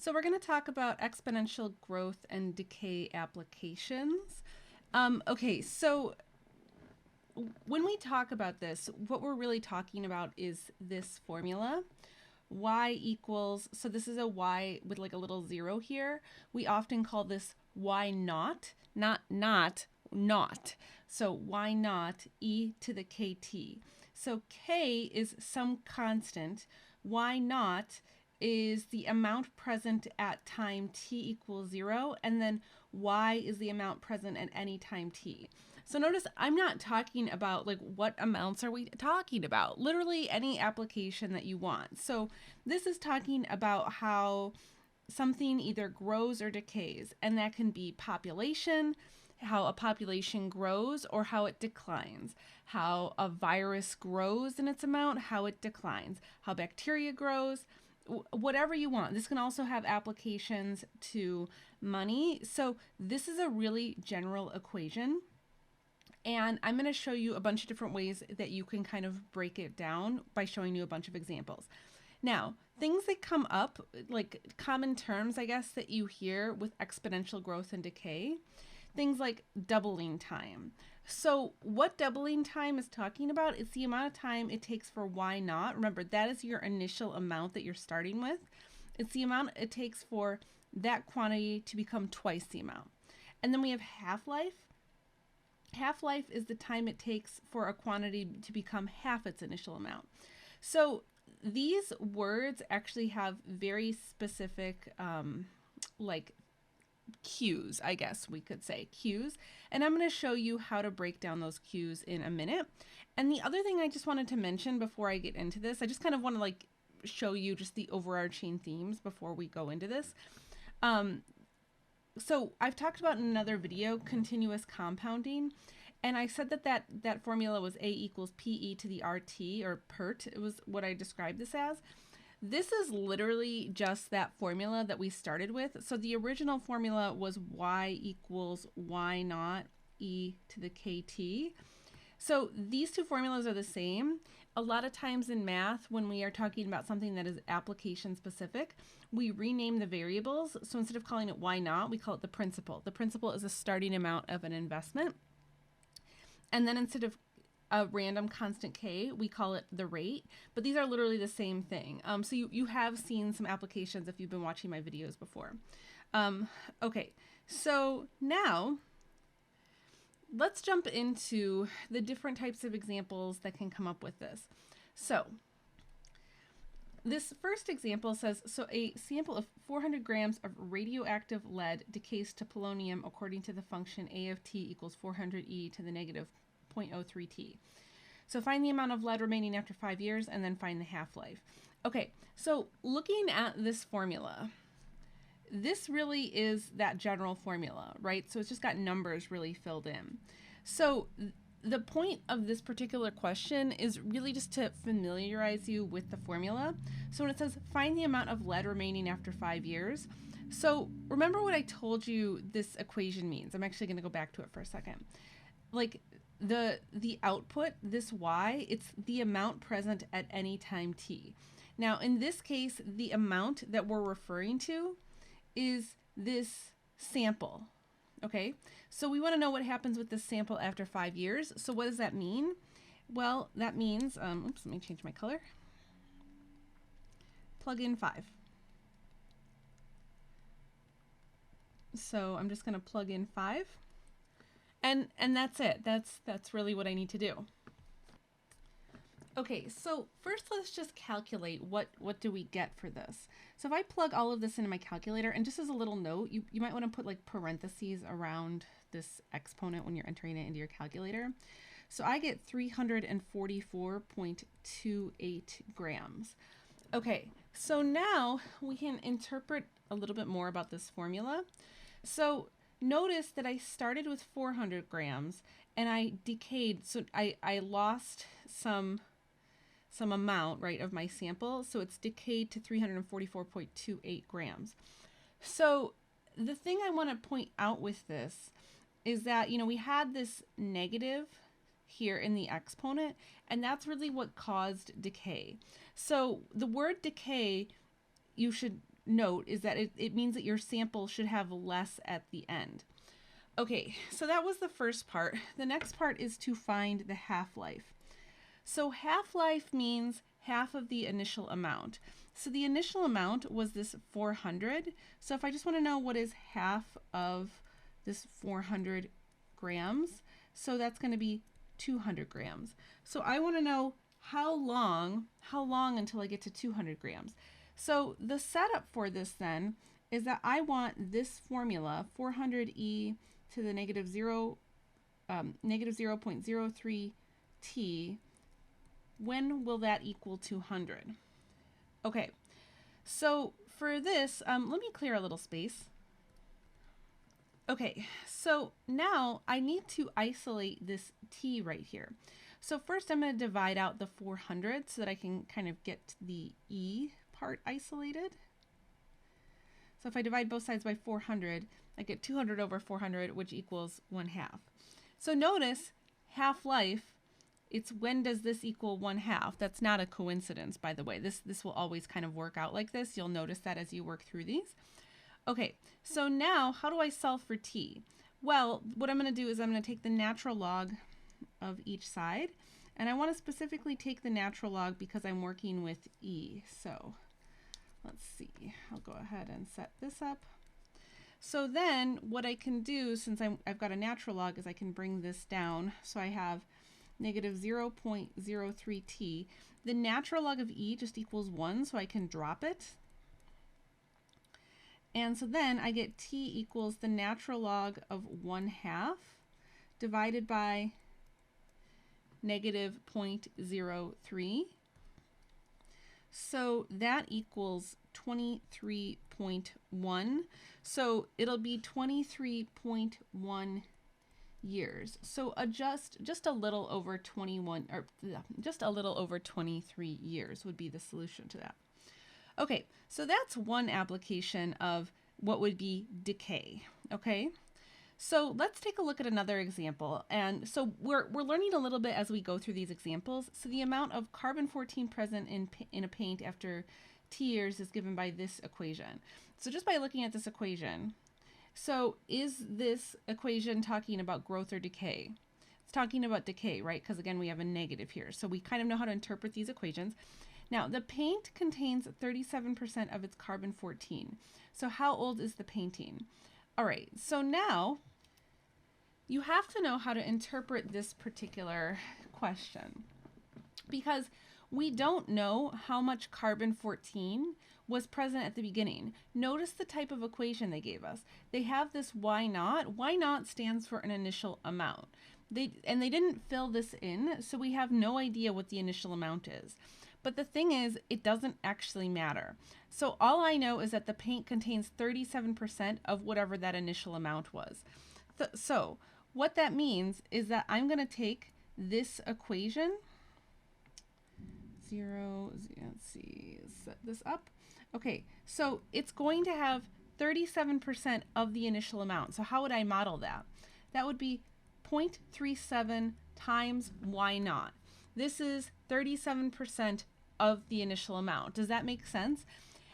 So we're going to talk about exponential growth and decay applications. Okay, so when we talk about this, what we're really talking about is this formula. Y equals, so this is a y with like a little zero here. We often call this y naught, not. So y naught e to the kt. So k is some constant. Y naught is the amount present at time t equals 0, and then y is the amount present at any time t. So notice I'm not talking about like what amounts are we talking about, literally any application that you want. So this is talking about how something either grows or decays, and that can be population, how a population grows or how it declines, how a virus grows in its amount, how it declines, how bacteria grows, whatever you want. This can also have applications to money. So this is a really general equation. And I'm going to show you a bunch of different ways that you can kind of break it down by showing you a bunch of examples. Now, things that come up, like common terms, I guess, that you hear with exponential growth and decay, things like doubling time. So what doubling time is talking about is the amount of time it takes for y naught. Remember, that is your initial amount that you're starting with. It's the amount it takes for that quantity to become twice the amount. And then we have half-life. Half-life is the time it takes for a quantity to become half its initial amount. So these words actually have very specific like cues, I guess we could say cues. And I'm going to show you how to break down those cues in a minute. And the other thing I just wanted to mention before I get into this, I just kind of want to like show you just the overarching themes before we go into this. So I've talked about in another video, continuous compounding. And I said that formula was A equals PE to the RT, or PERT. It was what I described this as. This is literally just that formula that we started with. So the original formula was Y equals Y naught E to the KT. So these two formulas are the same. A lot of times in math, when we are talking about something that is application specific, we rename the variables. So instead of calling it Y naught, we call it the principal. The principal is a starting amount of an investment. And then instead of a random constant K, we call it the rate, but these are literally the same thing. So you have seen some applications if you've been watching my videos before. Okay, so now let's jump into the different types of examples that can come up with this. So this first example says, so a sample of 400 grams of radioactive lead decays to polonium according to the function A of t equals 400e to the negative 0.03t. So find the amount of lead remaining after 5 years and then find the half-life. Okay, so looking at this formula, this really is that general formula, right? So it's just got numbers really filled in. So the point of this particular question is really just to familiarize you with the formula. So when it says find the amount of lead remaining after 5 years, so remember what I told you this equation means. I'm actually going to go back to it for a second. Like the output, this y, it's the amount present at any time t. Now in this case, the amount that we're referring to is this sample. Okay, so we want to know what happens with this sample after 5 years. So what does that mean? Well, that means, oops, let me change my color. Plug in 5. So I'm just going to plug in 5. And that's it. That's really what I need to do. Okay, so first let's just calculate what do we get for this. So if I plug all of this into my calculator, and just as a little note, you might want to put like parentheses around this exponent when you're entering it into your calculator. So I get 344.28 grams. Okay, so now we can interpret a little bit more about this formula. So notice that I started with 400 grams and I decayed, so I lost some amount, right, of my sample. So it's decayed to 344.28 grams. So the thing I want to point out with this is that, you know, we had this negative here in the exponent, and that's really what caused decay. So the word decay, you should note is that it means that your sample should have less at the end. Okay, so that was the first part. The next part is to find the half-life. So half-life means half of the initial amount. So the initial amount was this 400. So if I just want to know what is half of this 400 grams, so that's going to be 200 grams. So I want to know how long until I get to 200 grams. So the setup for this then is that I want this formula, 400e to the negative 0.03 t, when will that equal 200? Okay, so for this, let me clear a little space. Okay, so now I need to isolate this t right here. So first I'm going to divide out the 400 so that I can kind of get the e part isolated. So if I divide both sides by 400, I get 200 over 400, which equals 1/2. So notice half-life, it's when does this equal 1/2? That's not a coincidence, by the way. This will always kind of work out like this. You'll notice that as you work through these. Okay, so now how do I solve for t? Well, what I'm going to do is I'm going to take the natural log of each side, and I want to specifically take the natural log because I'm working with e. So let's see, I'll go ahead and set this up. So then what I can do, since I've got a natural log, is I can bring this down. So I have negative 0.03 t. The natural log of e just equals 1, so I can drop it. And so then I get t equals the natural log of 1/2 divided by negative 0.03. So that equals 23.1. So it'll be 23.1 years. So just a little over 21, or just a little over 23 years would be the solution to that. Okay, so that's one application of what would be decay. Okay, so let's take a look at another example. And so we're learning a little bit as we go through these examples. So the amount of carbon-14 present in a paint after t years is given by this equation. So just by looking at this equation, so is this equation talking about growth or decay? It's talking about decay, right? Because again, we have a negative here. So we kind of know how to interpret these equations. Now, the paint contains 37% of its carbon-14. So how old is the painting? All right, so now you have to know how to interpret this particular question because we don't know how much carbon-14 was present at the beginning. Notice the type of equation they gave us. They have this y naught. Y naught stands for an initial amount. They didn't fill this in, so we have no idea what the initial amount is. But the thing is, it doesn't actually matter. So all I know is that the paint contains 37% of whatever that initial amount was. So what that means is that I'm going to take this equation, let's see, set this up. Okay, so it's going to have 37% of the initial amount. So how would I model that? That would be 0.37 times y naught. This is 37% of the initial amount. Does that make sense?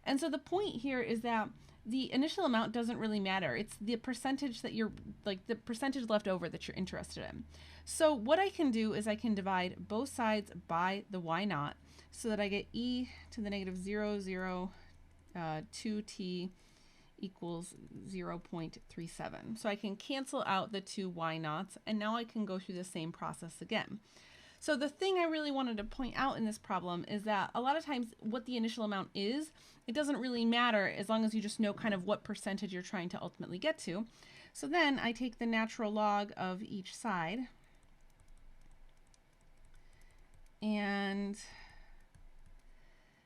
And so the point here is that the initial amount doesn't really matter. It's the percentage that you're, like the percentage left over that you're interested in. So what I can do is I can divide both sides by the y naught so that I get e to the negative 0.02t equals 0.37. So I can cancel out the two y naughts, and now I can go through the same process again. So the thing I really wanted to point out in this problem is that a lot of times what the initial amount is, it doesn't really matter as long as you just know kind of what percentage you're trying to ultimately get to. So then I take the natural log of each side, and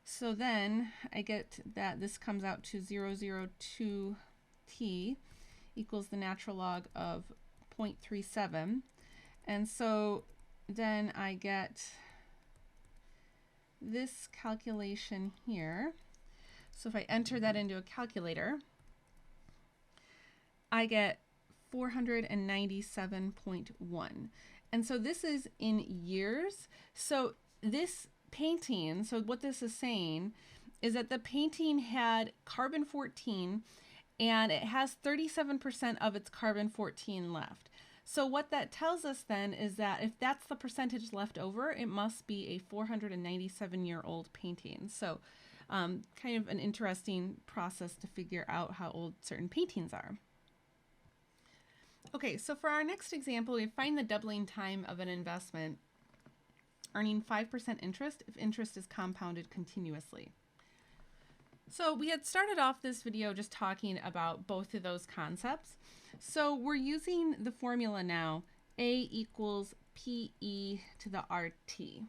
so then I get that this comes out to 0.002t equals the natural log of 0.37. And so then I get this calculation here. So if I enter that into a calculator, I get 497.1. And so this is in years. So this painting, so what this is saying is that the painting had carbon-14 and it has 37% of its carbon-14 left. So what that tells us then is that if that's the percentage left over, it must be a 497-year-old painting. So kind of an interesting process to figure out how old certain paintings are. Okay, so for our next example, we find the doubling time of an investment, earning 5% interest if interest is compounded continuously. So we had started off this video just talking about both of those concepts. So we're using the formula now, A equals PE to the RT.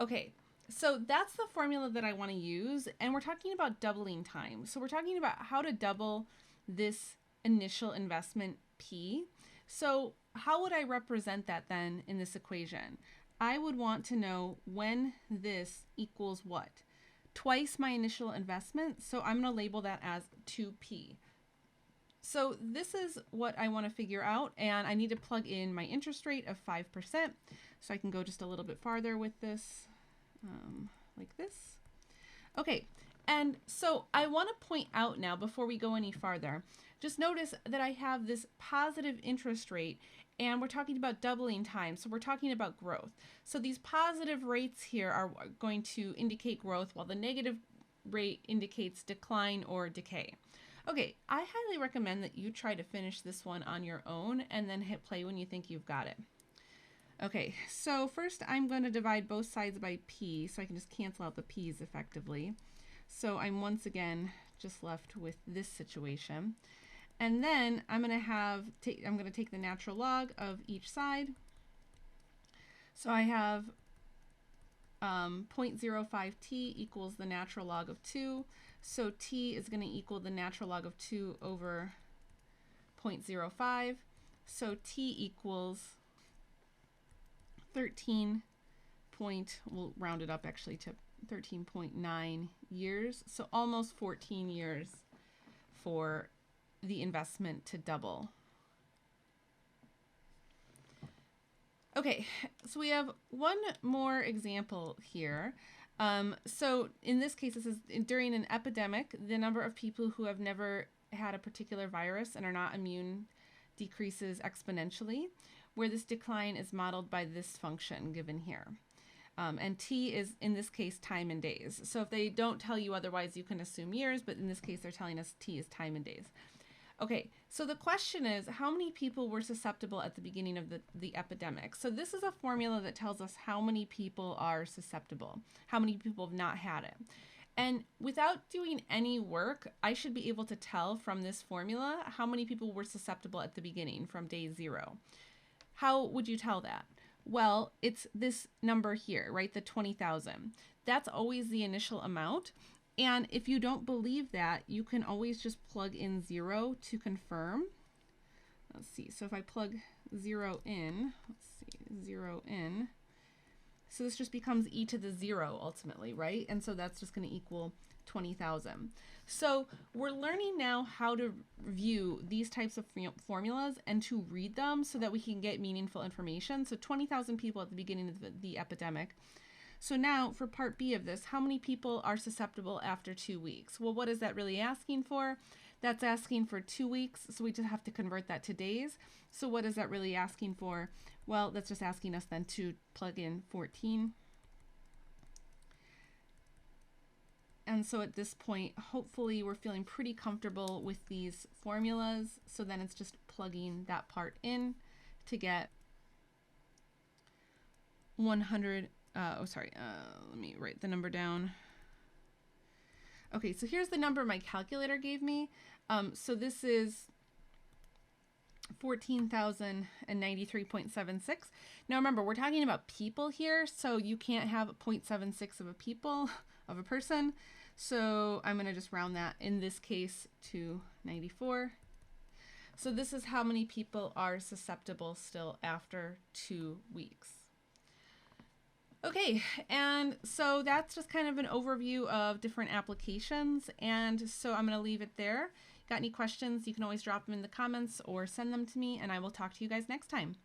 Okay, so that's the formula that I want to use, and we're talking about doubling time. So we're talking about how to double this initial investment P. So how would I represent that then in this equation? I would want to know when this equals what? Twice my initial investment, so I'm going to label that as 2P. So this is what I want to figure out, and I need to plug in my interest rate of 5%. So I can go just a little bit farther with this, like this. Okay, and so I want to point out now, before we go any farther, just notice that I have this positive interest rate, and we're talking about doubling time, so we're talking about growth. So these positive rates here are going to indicate growth, while the negative rate indicates decline or decay. Okay, I highly recommend that you try to finish this one on your own and then hit play when you think you've got it. Okay, so first I'm going to divide both sides by P, so I can just cancel out the P's effectively. So I'm once again just left with this situation. And then I'm going to take the natural log of each side. So I have 0.05t equals the natural log of 2. So t is going to equal the natural log of 2 over 0.05. So t equals we'll round it up actually to 13.9 years. So almost 14 years for the investment to double. Okay, so we have one more example here. So in this case, this is during an epidemic, the number of people who have never had a particular virus and are not immune decreases exponentially, where this decline is modeled by this function given here. And t is, in this case, time in days. So if they don't tell you otherwise, you can assume years, but in this case, they're telling us t is time in days. Okay, so the question is, how many people were susceptible at the beginning of the epidemic? So this is a formula that tells us how many people are susceptible, how many people have not had it. And without doing any work, I should be able to tell from this formula how many people were susceptible at the beginning from day 0. How would you tell that? Well, it's this number here, right? The 20,000. That's always the initial amount. And if you don't believe that, you can always just plug in 0 to confirm. Let's see. So if I plug 0 in, so this just becomes e to the 0 ultimately, right? And so that's just going to equal 20,000. So we're learning now how to view these types of formulas and to read them so that we can get meaningful information. So 20,000 people at the beginning of the epidemic. So now for part B of this, how many people are susceptible after 2 weeks? Well, what is that really asking for? That's asking for 2 weeks, so we just have to convert that to days. So what is that really asking for? Well, that's just asking us then to plug in 14. And so at this point, hopefully we're feeling pretty comfortable with these formulas. So then it's just plugging that part in to get 100. Let me write the number down. Okay, so here's the number my calculator gave me. So this is 14,093.76. Now remember, we're talking about people here, so you can't have 0.76 of a person. So I'm going to just round that, in this case, to 94. So this is how many people are susceptible still after 2 weeks. Okay, and so that's just kind of an overview of different applications, and so I'm going to leave it there. Got any questions, you can always drop them in the comments or send them to me, and I will talk to you guys next time.